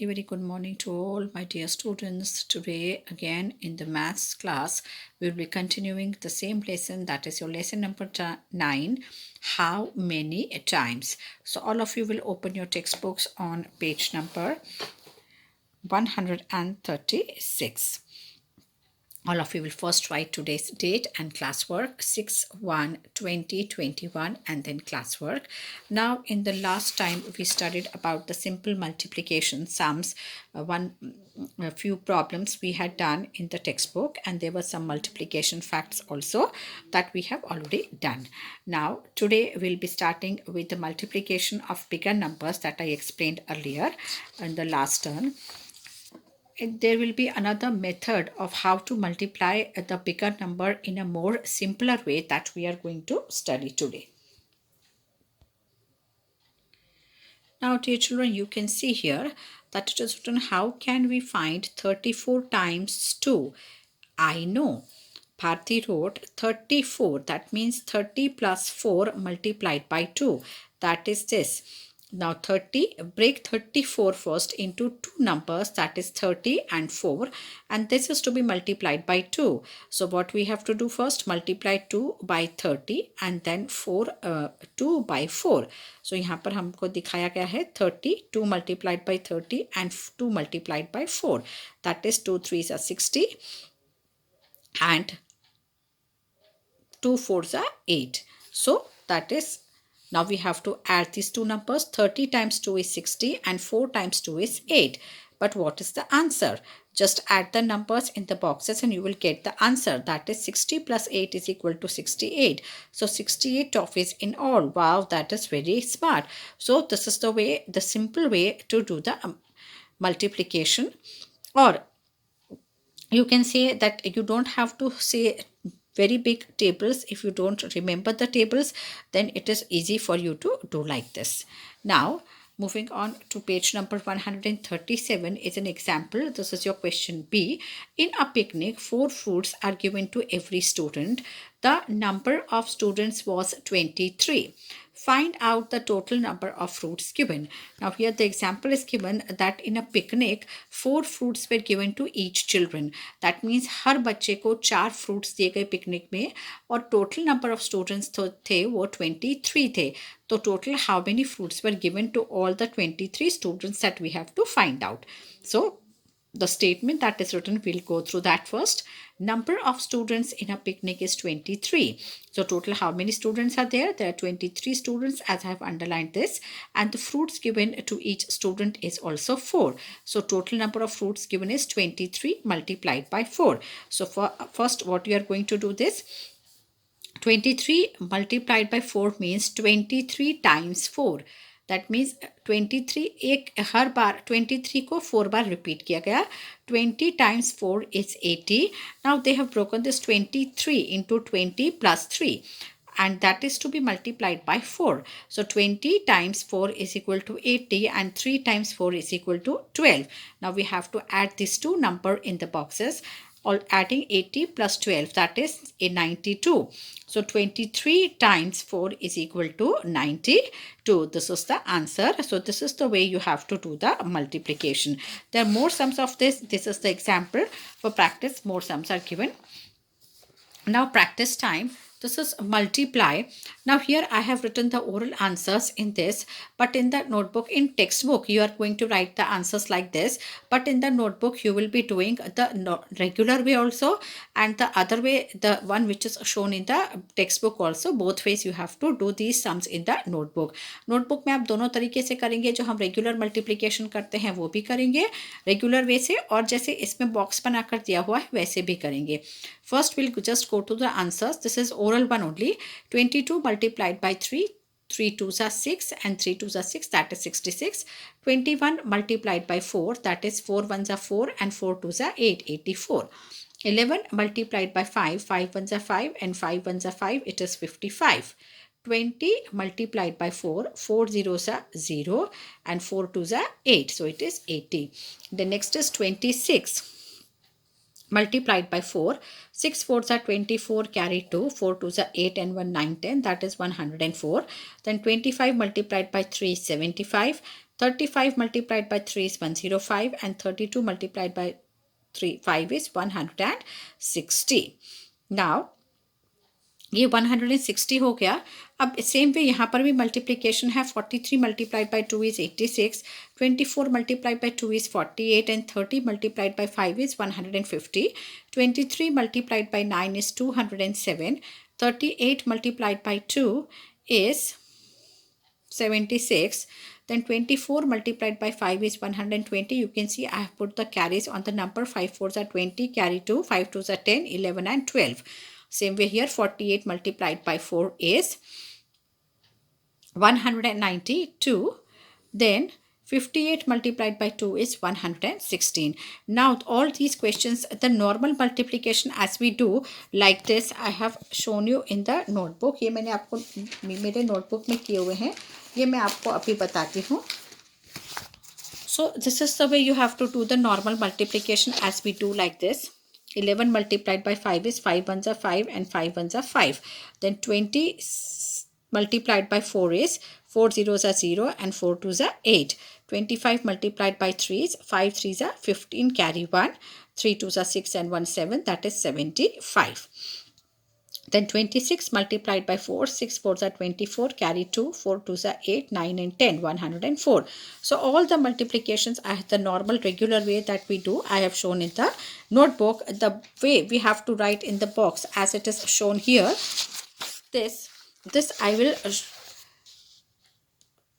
very good morning to all my dear students. Today again in the maths class we will be continuing the same lesson, that is your lesson number 9, how many times. So all of you will open your textbooks on page number 136. All of you will first write today's date and classwork, 6/1/2021, and then classwork. Now, in the last time we studied about the simple multiplication sums, a few problems we had done in the textbook, and there were some multiplication facts also that we have already done. Now, today we'll be starting with the multiplication of bigger numbers that I explained earlier in the last turn. There will be another method of how to multiply the bigger number in a more simpler way that we are going to study today. Now, dear children, you can see here that it is written, how can we find 34 times 2? I know. Bharti wrote 34. That means 30 plus 4 multiplied by 2. That is this. Now break 34 first into two numbers, that is 30 and 4, and this is to be multiplied by 2. So what we have to do first, multiply 2 by 30 and then 2 by 4. So यहाँ पर हमको दिखाया गया है 30, 2 multiplied by 30 and 2 multiplied by 4. That is 2 3s are 60 and 2 4s are 8. So that is, now we have to add these two numbers. 30 times 2 is 60 and 4 times 2 is 8. But what is the answer? Just add the numbers in the boxes and you will get the answer. That is 60 plus 8 is equal to 68. So 68 toffees in all. Wow, that is very smart. So this is the way, the simple way to do the multiplication. Or you can say that you don't have to say very big tables. If you don't remember the tables, then it is easy for you to do like this. Now, moving on to page number 137 is an example. This is your question B. In a picnic, 4 fruits are given to every student. The number of students was 23. Find out the total number of fruits given. Now here the example is given that in a picnic 4 fruits were given to each children. That means हर बच्चे को 4 fruits दिए गए picnic में और total number of students थे वो 23 थे. तो total how many fruits were given to all the 23 students that we have to find out. So the statement that is written, we'll go through that first. Number of students in a picnic is 23. So total how many students are there? There are 23 students, as I have underlined this. And the fruits given to each student is also 4. So total number of fruits given is 23 multiplied by 4. So for first what you are going to do this. 23 multiplied by 4 means 23 times 4. That means 23 एक हर बार 23 को 4 बार repeat किया गया. 20 times 4 is 80. Now they have broken this 23 into 20 plus 3. And that is to be multiplied by 4. So 20 times 4 is equal to 80 and 3 times 4 is equal to 12. Now we have to add these two numbers in the boxes. Or adding 80 plus 12, that is a 92. So 23 times 4 is equal to 92. This is the answer. So this is the way you have to do the multiplication. There are more sums of this. This is the example. For practice, more sums are given. Now practice time. This is multiply. Now here I have written the oral answers in this, but in the notebook, in textbook, you are going to write the answers like this. But in the notebook, you will be doing the regular way also, and the other way, the one which is shown in the textbook also. Both ways you have to do these sums in the notebook. Notebook में आप दोनों तरीके से करेंगे. जो हम regular multiplication करते हैं वो भी करेंगे regular way से, और जैसे इसमें box बनाकर दिया हुआ है वैसे भी करेंगे. First we'll just go to the answers. This is oral one only. 22 multiplied by 3. 3 2s are 6 and 3 2s are 6, that is 66. 21 multiplied by 4, that is 4 1s are 4 and 4 2s are 8, 84. 11 multiplied by 5, 5 1s are 5 and 5 1s are 5, it is 55. 20 multiplied by 4, 4 zeros are 0 and 4 2s are 8, so it is 80. The next is 26 multiplied by 4. 6 4s are 24, carry 2, 4 2s are 8 and 1 9 10, that is 104. Then 25 multiplied by 3 is 75. 35 multiplied by 3 is 105 and 32 multiplied by 5 is 160. Now ये 160 हो गया. अब same way यहाँ पर भी multiplication है. 43 multiplied by 2 is 86, 24 multiplied by 2 is 48 and 30 multiplied by 5 is 150. 23 multiplied by 9 is 207. 38 multiplied by 2 is 76. Then 24 multiplied by 5 is 120. You can see I have put the carries on the number. 5 4s are 20, carry 2, 5 2s are 10, 11 and 12. Same way here, 48 multiplied by 4 is 192. Then 58 multiplied by 2 is 116. Now all these questions, the normal multiplication as we do like this, I have shown you in the notebook. ये मैंने आपको मेरे notebook में किए हुए हैं. ये मैं आपको अभी बताती हूँ. So this is the way you have to do the normal multiplication as we do like this. 11 multiplied by 5 is 5 ones are 5 and 5 ones are 5. Then 20 multiplied by 4 is 4 zeros are 0 and 4 twos are 8. 25 multiplied by 3 is 5 3s are 15, carry 1. 3 twos are 6 and 1 7, that is 75. Then 26 multiplied by 4, 6 4s are 24, carry 2, 4 2s are 8, 9 and 10, 104. So all the multiplications are the normal regular way that we do. I have shown in the notebook. The way we have to write in the box as it is shown here. This I will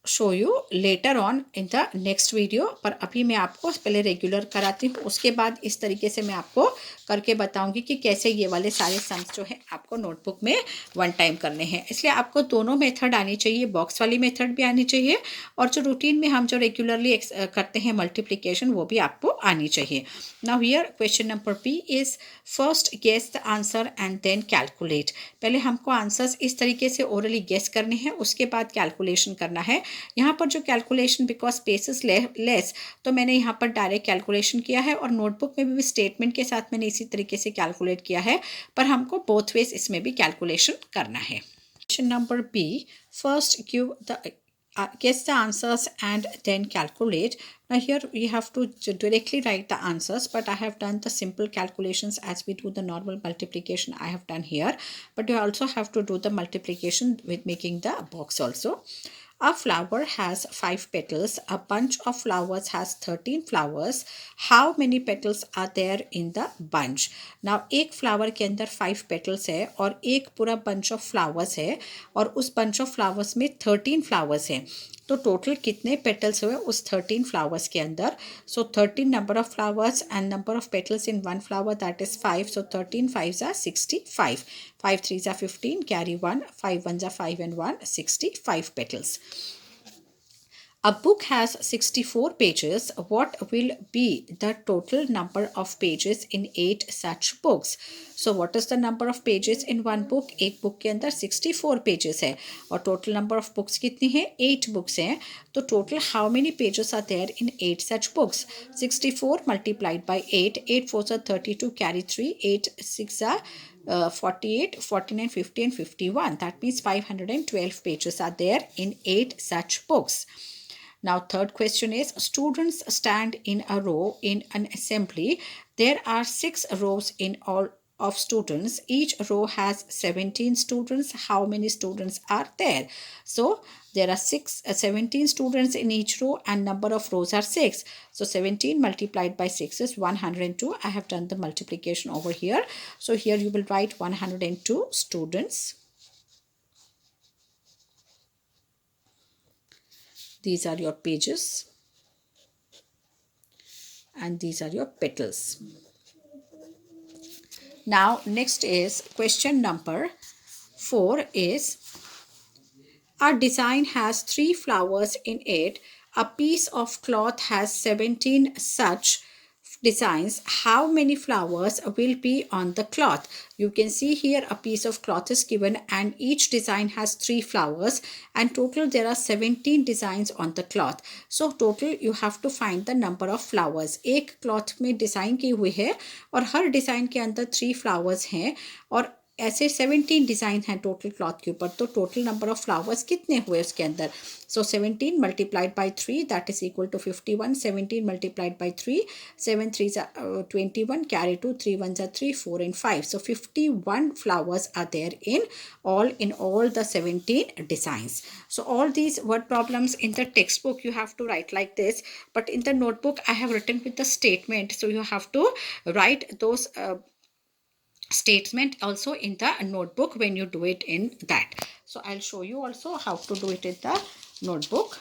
show you later on in the next video. पर अभी मैं आपको पहले regular कराती हूँ, उसके बाद इस तरीके से मैं आपको करके बताऊंगी कि कैसे ये वाले सारे सम्स जो है आपको नोटबुक में वन टाइम करने हैं. इसलिए आपको दोनों मेथड आनी चाहिए, बॉक्स वाली मेथड भी आनी चाहिए और जो रूटीन में हम जो रेगुलरली करते हैं मल्टीप्लिकेशन वो भी आपको आनी चाहिए. Now here question number B is first guess the answer and then calculate. पहले हमको आंसर्स इस तरीके से ओरली गेस करने हैं, उसके बाद कैलकुलेशन करना है. यहाँ पर जो calculation because space is less तो मैंने यहाँ पर डायरेक्ट कैलकुलेशन किया है और नोटबुक में भी स्टेटमेंट के साथ मैंने इसी तरीके से कैलकुलेट किया है, पर हमको बोथ वेज इसमें भी कैलकुलेशन करना है. Question number B, first give the guess the answers and then calculate. Now here you have to directly write the answers, but I have done the simple calculations as we do the normal multiplication I have done here, but you also have to do the multiplication with making the box also. A flower has 5 petals. A bunch of flowers has 13 flowers. How many petals are there in the bunch? Now एक flower के अंदर 5 petals है और एक पूरा bunch of flowers है और उस bunch of flowers में 13 flowers है. तो टोटल कितने पेटल्स हुए उस 13 फ्लावर्स के अंदर? सो 13 number of flowers and number of petals in one flower that is 5. So 13 5s are 65, 5 3s are 15, carry 1, 5 1s are 5 and 1, 65 petals. A book has 64 pages. What will be the total number of pages in 8 such books? So what is the number of pages in one book? एक book के अंदर 64 pages है और total number of books कितनी है? 8 books हैं. तो total how many pages are there in 8 such books? 64 multiplied by 8, 8 4s are 32, carry 3, 8 6 are 48, 49, 50 and 51. That means 512 pages are there in 8 such books. Now third question is, students stand in a row in an assembly. There are 6 rows in all of students. Each row has 17 students. How many students are there? So there are 17 students in each row and number of rows are 6. So 17 multiplied by 6 is 102. I have done the multiplication over here. So here you will write 102 students. These are your pages and these are your petals. Now next is question number 4 is, a design has 3 flowers in it. A piece of cloth has 17 such designs. How many flowers will be on the cloth? You can see here a piece of cloth is given and each design has 3 flowers and total there are 17 designs on the cloth. So total you have to find the number of flowers. एक cloth में design की हुई है और हर design के अंदर 3 flowers हैं और ऐसे 17 डिज़ाइन हैं टोटल क्लॉथ के ऊपर, तो टोटल नंबर ऑफ फ्लावर्स कितने हुए उसके अंदर? So 17 multiplied by 3 that is equal to 51. 17 multiplied by 3, 7 3s are 21, carry 2, 3 1s are 3, 4 and 5. So 51 flowers are there in all the 17 designs. So all these word problems in the textbook you have to write like this, but in the notebook I have written with the statement, so you have to write those statement also in the notebook when you do it in that. So I'll show you also how to do it in the notebook.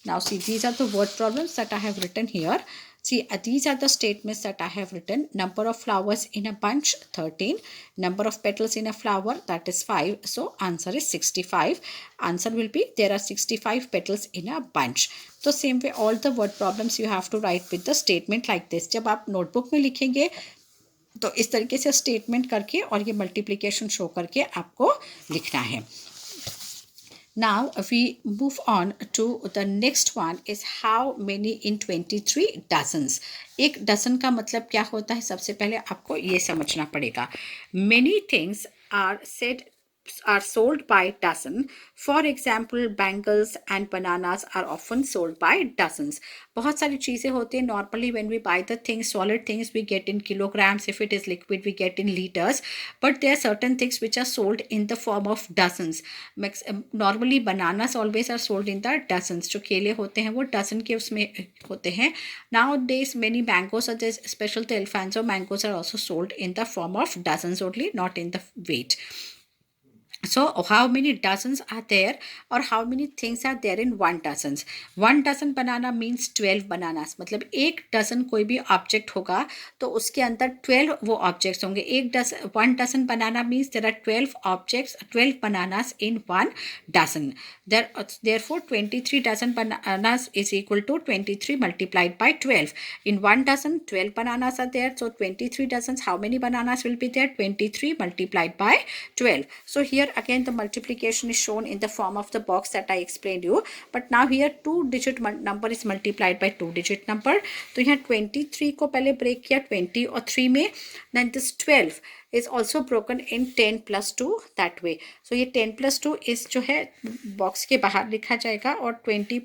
Now see, these are the word problems that I have written here. See, these are the statements that I have written. Number of flowers in a bunch, 13. Number of petals in a flower, that is 5. So answer is 65. Answer will be, there are 65 petals in a bunch. So same way all the word problems you have to write with the statement like this. जब आप notebook में लिखेंगे तो इस तरीके से statement करके और ये मल्टीप्लिकेशन शो करके आपको लिखना है. Now we move on to the next one is how many in 23 dozens. एक डजन का मतलब क्या होता है, सबसे पहले आपको ये समझना पड़ेगा. Many things are sold by dozen. For example, bangles and bananas are often sold by dozens. बहुत सारी चीज़ें होती हैं. Normally when we buy the things, solid things, we get in kilograms. If it is liquid, we get in liters. But there are certain things which are sold in the form of dozens. Normally bananas always are sold in the dozens. जो केले होते हैं वो dozen के उसमें होते हैं. Nowadays many mangoes, such as special the Alfonso mangoes, are also sold in the form of dozens only, not in the weight. So how many dozens are there, or how many things are there in one dozen? One dozen banana means 12 bananas. मतलब एक dozen कोई भी object होगा तो उसके अंदर 12 वो objects होंगे. एक dozen, one dozen banana means there are 12 objects, 12 bananas in one dozen. Therefore 23 dozen bananas is equal to 23 multiplied by 12. In one dozen 12 bananas are there, so 23 dozens, how many bananas will be there? 23 multiplied by 12. So here again the multiplication is shown in the form of the box that I explained you, but now here 2-digit number is multiplied by 2-digit number. तो यहाँ 23 को पहले break किया 20 और 3 में, then this 12 is also broken in 10 plus 2 that way. So ये 10 plus 2 is जो है box के बाहर लिखा जाएगा और 20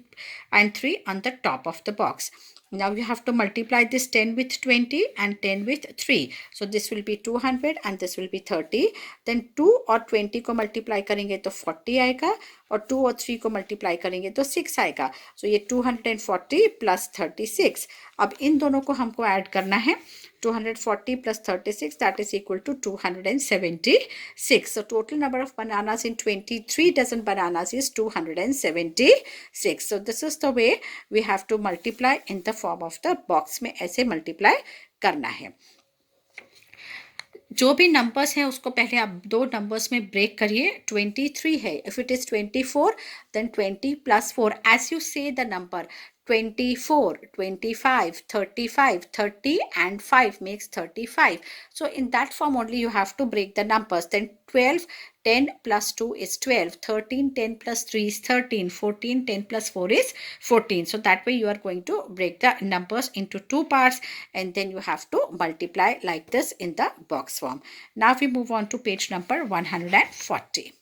and 3 on the top of the box. Now you have to multiply this 10 with 20 and 10 with 3. So this will be 200 and this will be 30. Then 2 और 20 को multiply करेंगे तो 40 आएगा और 2 और 3 को multiply करेंगे तो 6 आएगा. So ये 240 plus 36. अब इन दोनों को हमको add करना है. 240 plus 36, that is equal to 276. So total number of bananas in 23 dozen bananas is 276. So this is the way we have to multiply in the form of the box में ऐसे multiply करना है. जो भी numbers हैं उसको पहले आप दो नंबर्स में ब्रेक करिए. 23 है, if it is 24 then 20 plus 4, as you say the number 24, 25, 35, 30 and 5 makes 35. So in that form only you have to break the numbers. Then 12, 10 plus 2 is 12, 13, 10 plus 3 is 13, 14, 10 plus 4 is 14. So that way you are going to break the numbers into two parts and then you have to multiply like this in the box form. Now we move on to page number 140.